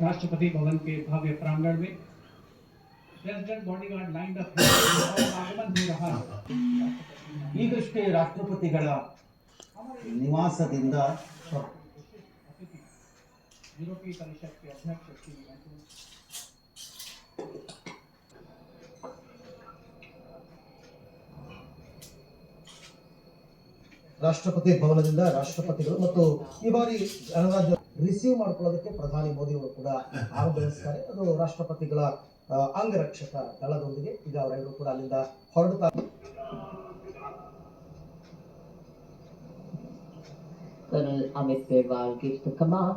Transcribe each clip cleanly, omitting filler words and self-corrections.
राष्ट्रपति भवन के भव्य प्रांगण में प्रेसिडेंट बॉडीगार्ड लाइन अप और आगमन हो रहा है। ಈಗಷ್ಟೇ ರಾಷ್ಟ್ರಪತಿಗಳ ನಿವಾಸದಿಂದ यूरोपीय परिषद के अध्यक्ष श्री ರಾಷ್ಟ್ರಪತಿ ಭವನದಿಂದ ರಾಷ್ಟ್ರಪತಿಗಳು ಮತ್ತು ಈ ಬಾರಿ ಗಣರಾಜ್ಯ ರಿಸೀವ್ ಮಾಡ್ಕೊಳ್ಳೋದಕ್ಕೆ ಪ್ರಧಾನಿ ಮೋದಿ ಅವರು ಕೂಡ ಆಗಮಿಸ್ತಾರೆ. ಅದು ರಾಷ್ಟ್ರಪತಿಗಳ ಅಂಗರಕ್ಷಕ ದಳದೊಂದಿಗೆ ಈಗ ಅವರೆಲ್ಲರೂ ಕೂಡ ಅಲ್ಲಿಂದ ಹೊರಡುತ್ತಾರೆ. Colonel Amit Berwal gives the command,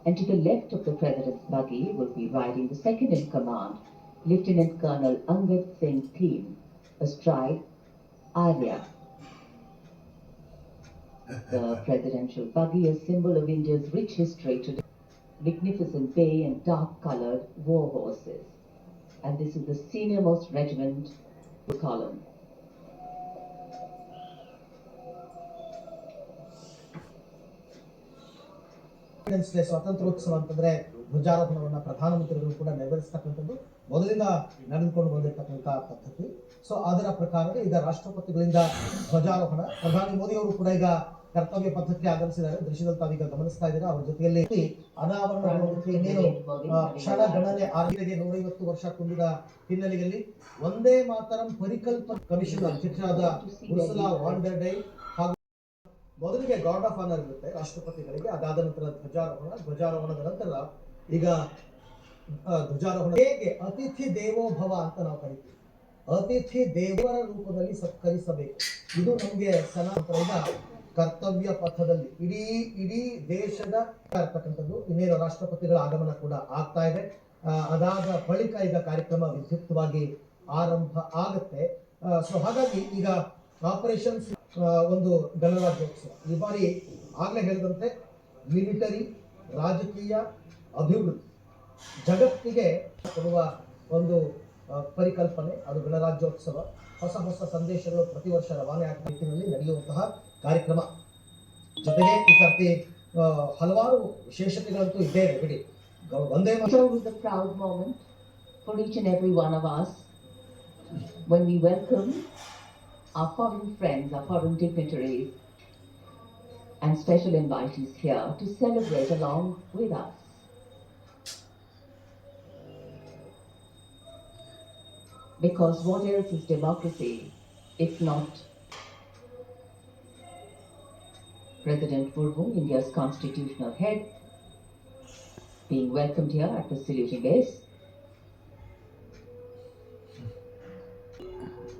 and to the left of the President's buggy will be riding the second in command, Lieutenant Colonel Angad Singh Thiem, astride Arya. The presidential buggy, a symbol of India's rich history today, magnificent bay and dark-colored war horses. And this is the senior-most regiment, the column. ಸ್ವಾತಂತ್ರ್ಯೋತ್ಸವ ಅಂತಂದ್ರೆ ಧ್ವಜಾರೋಹಣವನ್ನ ಪ್ರಧಾನಮಂತ್ರಿಗಳು ಕೂಡ ನೆರವೇರಿಸತಕ್ಕಂಥದ್ದು ಮೊದಲಿಂದ ನಡೆದುಕೊಂಡು ಬಂದಿರತಕ್ಕಂಥ ಪದ್ಧತಿ. So ಅದರ ಪ್ರಕಾರ ಈಗ ರಾಷ್ಟ್ರಪತಿಗಳಿಂದ ಧ್ವಜಾರೋಹಣ, ಪ್ರಧಾನಿ ಮೋದಿ ಅವರು ಕೂಡ ಈಗ ಕರ್ತವ್ಯ ಪಥಕ್ಕೆ ಆಗಮಿಸಿದ್ದಾರೆ. ದೃಶ್ಯದಲ್ಲಿ ತಾವೀಗ ಗಮನಿಸ್ತಾ ಇದ್ದೀರಾ. ಅವರ ಜೊತೆಯಲ್ಲಿ ಅನಾವರಣಗೊಳ್ಳುವುದಕ್ಕೆ ಇನ್ನೇನು ಕ್ಷಣ ಗಣನೆ 150 ವರ್ಷ ತುಂಬಿದ ಹಿನ್ನೆಲೆಯಲ್ಲಿ ವಂದೇ ಮಾತರಂ ಪರಿಕಲ್ಪನಾ ಕಮಿಷನ್ ಅಧ್ಯಕ್ಷರಾದ ಉರ್ಸುಲಾ ವಾನ್ ಡೆರ್ ಲೆಯನ್ ಹಾಗೂ ಮೊದಲಿಗೆ ಗಾರ್ಡ್ ಆಫ್ ಆನರ್ ಇರುತ್ತೆ ರಾಷ್ಟ್ರಪತಿಗಳಿಗೆ. ಅದಾದ ನಂತರ ಧ್ವಜಾರೋಹಣದ ನಂತರ ಈಗ ಧ್ವಜಾರೋಹಣ ಹೇಗೆ ಅತಿಥಿ ದೇವೋ ಭವ ಅಂತ ನಾವು ಕರಿತೀವಿ. ಅತಿಥಿ ದೇವರ ರೂಪದಲ್ಲಿ ಸತ್ಕರಿಸಬೇಕು. ಇದು ನಮಗೆ ಸನಾತನದ ಕರ್ತವ್ಯ ಪಥದಲ್ಲಿ ಇಡೀ ದೇಶದ ಇರ್ತಕ್ಕಂಥದ್ದು. ಇನ್ನೇನು ರಾಷ್ಟ್ರಪತಿಗಳ ಆಗಮನ ಕೂಡ ಆಗ್ತಾ ಇದೆ. ಅದಾದ ಬಳಿಕ ಈಗ ಕಾರ್ಯಕ್ರಮ ವಿದ್ಯುಕ್ತವಾಗಿ ಆರಂಭ ಆಗುತ್ತೆ. ಸೊ ಹಾಗಾಗಿ ಈಗ ಆಪರೇಷನ್ ಒಂದು ಗಣರಾಜ್ಯೋತ್ಸವ ಈ ಬಾರಿ ಆಗ್ಲೇ ಹೇಳಿದಂತೆ ಮಿಲಿಟರಿ, ರಾಜಕೀಯ, ಅಭಿವೃದ್ಧಿ ಜಗತ್ತಿಗೆ ಕೊಡುವ ಒಂದು ಪರಿಕಲ್ಪನೆ ಅದು ಗಣರಾಜ್ಯೋತ್ಸವ. ಹೊಸ ಸಂದೇಶಗಳು ಪ್ರತಿ ವರ್ಷ ರವಾನೆ ಆಗುವ ನಿಟ್ಟಿನಲ್ಲಿ ನಡೆಯುವಂತಹ ಕಾರ್ಯಕ್ರಮ. ಜೊತೆಗೆ ಈ ಸರ್ತಿ ಹಲವಾರು ವಿಶೇಷತೆಗಳಂತೂ ಇದ್ದೇ ಇದೆ ಬಿಡಿ. ಒಂದೇ the proud moment for each and every one of us when we welcome our foreign friends, our foreign dignitaries and special invitees here to celebrate along with us. Because what else is democracy if not President Murmu, India's constitutional head, being welcomed here at the saluting base.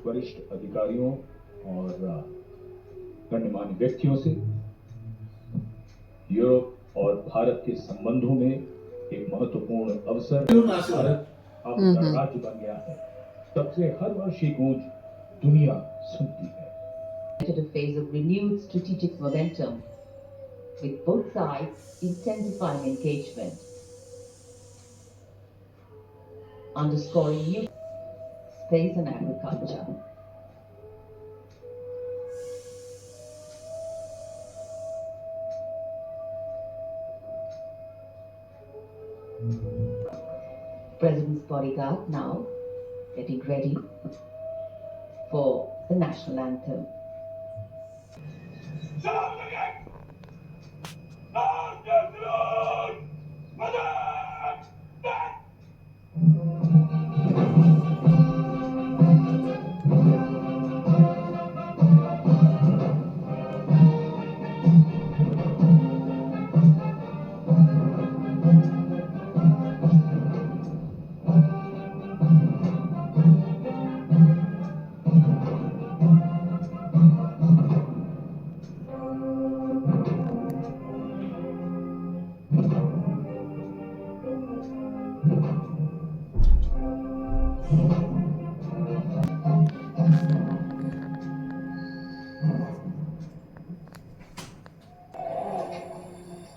वरिष्ठ अधिकारियों और गणमान्य व्यक्तियों से Europe और भारत के संबंधों में एक महत्वपूर्ण अवसर। भारत अब राज्य बन गया है। सबसे हर वर्ष ये गूंज दुनिया सुनती है। A phase of renewed strategic momentum with both sides intensifying engagement, underscoring new space and agriculture. President's bodyguard now getting ready for the national anthem.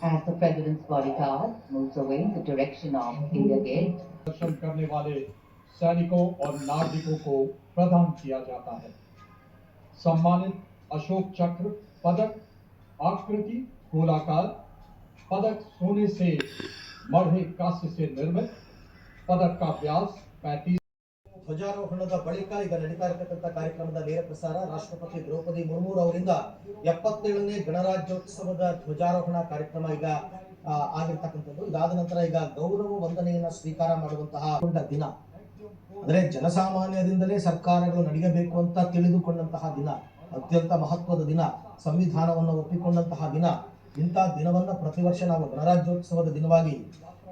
As the President's bodyguard moves away in the direction of India Gate, दर्शन करने वाले सैनिकों और नागरिकों को प्रदान किया जाता है। सम्मानित अशोक चक्र पदक, आकृति गोलाकार पदक सोने से मढ़े कांस्य से निर्मित पदक का व्यास 35 ಧ್ವಜಾರೋಹಣದ ಬಳಿಕ ಈಗ ನಡೀತಾ ಇರತಕ್ಕಂಥ ಕಾರ್ಯಕ್ರಮದ ನೇರ ಪ್ರಸಾರ ರಾಷ್ಟ್ರಪತಿ ದ್ರೌಪದಿ ಮುರ್ಮು ಅವರಿಂದ 77ನೇ ಗಣರಾಜ್ಯೋತ್ಸವದ ಧ್ವಜಾರೋಹಣ ಕಾರ್ಯಕ್ರಮ ಈಗ ಆಗಿರ್ತಕ್ಕಂಥದ್ದು. ಇದಾದ ನಂತರ ಈಗ ಗೌರವ ವಂದನೆಯನ್ನ ಸ್ವೀಕಾರ ಮಾಡುವಂತಹ ದಿನ, ಅಂದ್ರೆ ಜನಸಾಮಾನ್ಯರಿಂದಲೇ ಸರ್ಕಾರಗಳು ನಡೆಯಬೇಕು ಅಂತ ತಿಳಿದುಕೊಂಡಂತಹ ದಿನ, ಅತ್ಯಂತ ಮಹತ್ವದ ದಿನ, ಸಂವಿಧಾನವನ್ನು ಒಪ್ಪಿಕೊಂಡಂತಹ ದಿನ. ಇಂಥ ದಿನವನ್ನ ಪ್ರತಿ ವರ್ಷ ನಾವು ಗಣರಾಜ್ಯೋತ್ಸವದ ದಿನವಾಗಿ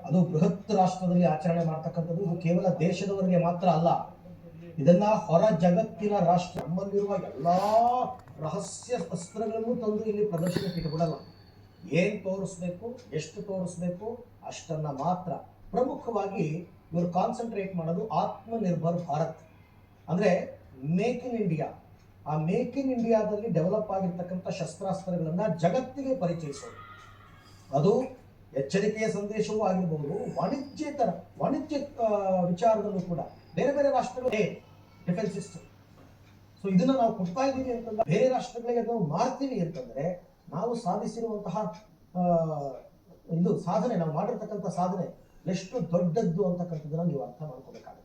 ಅದು ಬೃಹತ್ ರಾಷ್ಟ್ರದಲ್ಲಿ ಆಚರಣೆ ಮಾಡ್ತಕ್ಕಂಥದ್ದು. ಇದು ಕೇವಲ ದೇಶದವರಿಗೆ ಮಾತ್ರ ಅಲ್ಲ, ಇದನ್ನ ಹೊರ ಜಗತ್ತಿನ ರಾಷ್ಟ್ರ ನಮ್ಮಲ್ಲಿರುವ ಎಲ್ಲಾ ರಹಸ್ಯ ಅಸ್ತ್ರಗಳನ್ನು ತಂದು ಇಲ್ಲಿ ಪ್ರದರ್ಶನಕ್ಕೆ ಇಟ್ಟುಬಿಡಲ್ಲ. ಏನ್ ತೋರಿಸ್ಬೇಕು, ಎಷ್ಟು ತೋರಿಸ್ಬೇಕು ಅಷ್ಟನ್ನ ಮಾತ್ರ. ಪ್ರಮುಖವಾಗಿ ಇವರು ಕಾನ್ಸಂಟ್ರೇಟ್ ಮಾಡೋದು ಆತ್ಮನಿರ್ಭರ್ ಭಾರತ್, ಅಂದ್ರೆ ಮೇಕ್ ಇನ್ ಇಂಡಿಯಾ. ಆ ಮೇಕ್ ಇನ್ ಇಂಡಿಯಾದಲ್ಲಿ ಡೆವಲಪ್ ಆಗಿರ್ತಕ್ಕಂಥ ಶಸ್ತ್ರಾಸ್ತ್ರಗಳನ್ನ ಜಗತ್ತಿಗೆ ಪರಿಚಯಿಸೋದು. ಅದು ಎಚ್ಚರಿಕೆಯ ಸಂದೇಶವೂ ಆಗಿರಬಹುದು, ವಾಣಿಜ್ಯ ವಿಚಾರದಲ್ಲೂ ಕೂಡ ಬೇರೆ ಬೇರೆ ರಾಷ್ಟ್ರಗಳೇ ಡಿಫೆನ್ಸ್ ಸಿಸ್ಟಮ್. ಸೊ ಇದನ್ನ ನಾವು ಕೊಡ್ತಾ ಇದ್ದೀವಿ ಅಂತಂದ್ರೆ, ಬೇರೆ ರಾಷ್ಟ್ರಗಳಿಗೆ ನಾವು ಮಾಡ್ತೀವಿ ಅಂತಂದ್ರೆ ನಾವು ಸಾಧಿಸಿರುವಂತಹ ಇದು ಸಾಧನೆ, ನಾವು ಮಾಡಿರ್ತಕ್ಕಂಥ ಸಾಧನೆ ಎಷ್ಟು ದೊಡ್ಡದ್ದು ಅಂತಕ್ಕಂಥದ್ದನ್ನ ನೀವು ಅರ್ಥ ಮಾಡ್ಕೋಬೇಕಾಗುತ್ತೆ.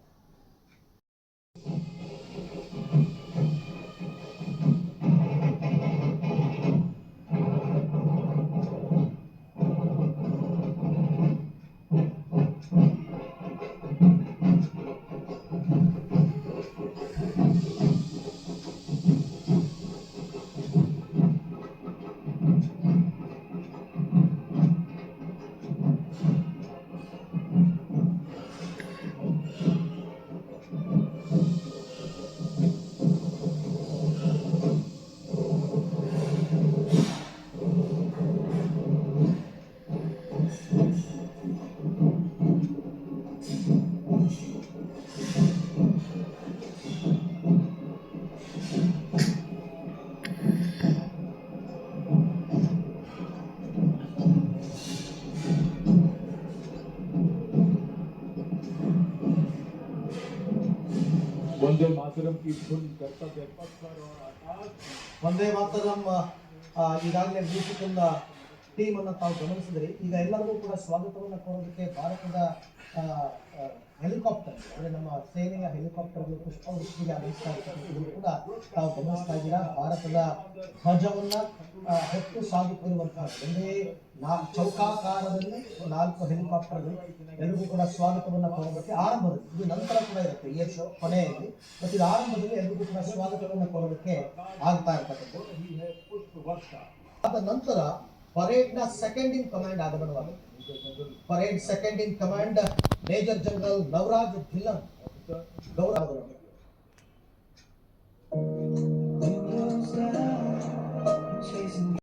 वंदे मातरम की धुन कर्तव्य पथ पर और आकाश ವಂದೇ ಮಾತರಂ ಈಗಾಗಲೇ ಮ್ಯೂಸಿಕಲ್ ಟೀಮ್ ಅನ್ನು ತಾವು ಗಮನಿಸಿದ್ರಿ. ಈಗ ಎಲ್ಲರಿಗೂ ಕೂಡ ಸ್ವಾಗತವನ್ನು ಕೋರೋದಕ್ಕೆ ಭಾರತದ ಹೆಲಿಕಾಪ್ಟರ್, ಅಂದರೆ ನಮ್ಮ ಸೇನೆಯ ಹೆಲಿಕಾಪ್ಟರ್ಗಳು ಪುಷ್ಪವೃಷ್ಟಿಗೆ ಆಗಮಿಸ್ತಾ ಇರ್ತಕ್ಕಂಥದ್ದು ಕೂಡ ತಾವು ಗಮನಿಸ್ತಾ ಇದ್ದೀರಾ. ಭಾರತದ ಧ್ವಜವನ್ನ ಹೊತ್ತು ಸಾಗುತ್ತಿರುವಂತಹ ಒಂದೇ ಚೌಕಾಕಾರದಲ್ಲಿ 4 ಹೆಲಿಕಾಪ್ಟರ್ಗಳು ಎಲ್ಲರಿಗೂ ಕೂಡ ಸ್ವಾಗತವನ್ನು ಕೋರೋದಕ್ಕೆ ಆರಂಭದಲ್ಲಿ, ಇದು ನಂತರ ಕೂಡ ಇರುತ್ತೆ ಈ ಶೋ ಕೊನೆಯಲ್ಲಿ, ಮತ್ತು ಇದು ಆರಂಭದಲ್ಲಿ ಎಲ್ಲರಿಗೂ ಕೂಡ ಸ್ವಾಗತವನ್ನು ಕೋರೋದಕ್ಕೆ ಆಗ್ತಾ ಇರ್ತಕ್ಕಂಥದ್ದು. ಅದ ನಂತರ ಪರೇಡ್ ನ ಸೆಕೆಂಡ್ ಇನ್ ಕಮಾಂಡ್ ಆಗಮನವಾಗುತ್ತೆ. Parade second in command major general Navraj Dhillon ಗೌರವ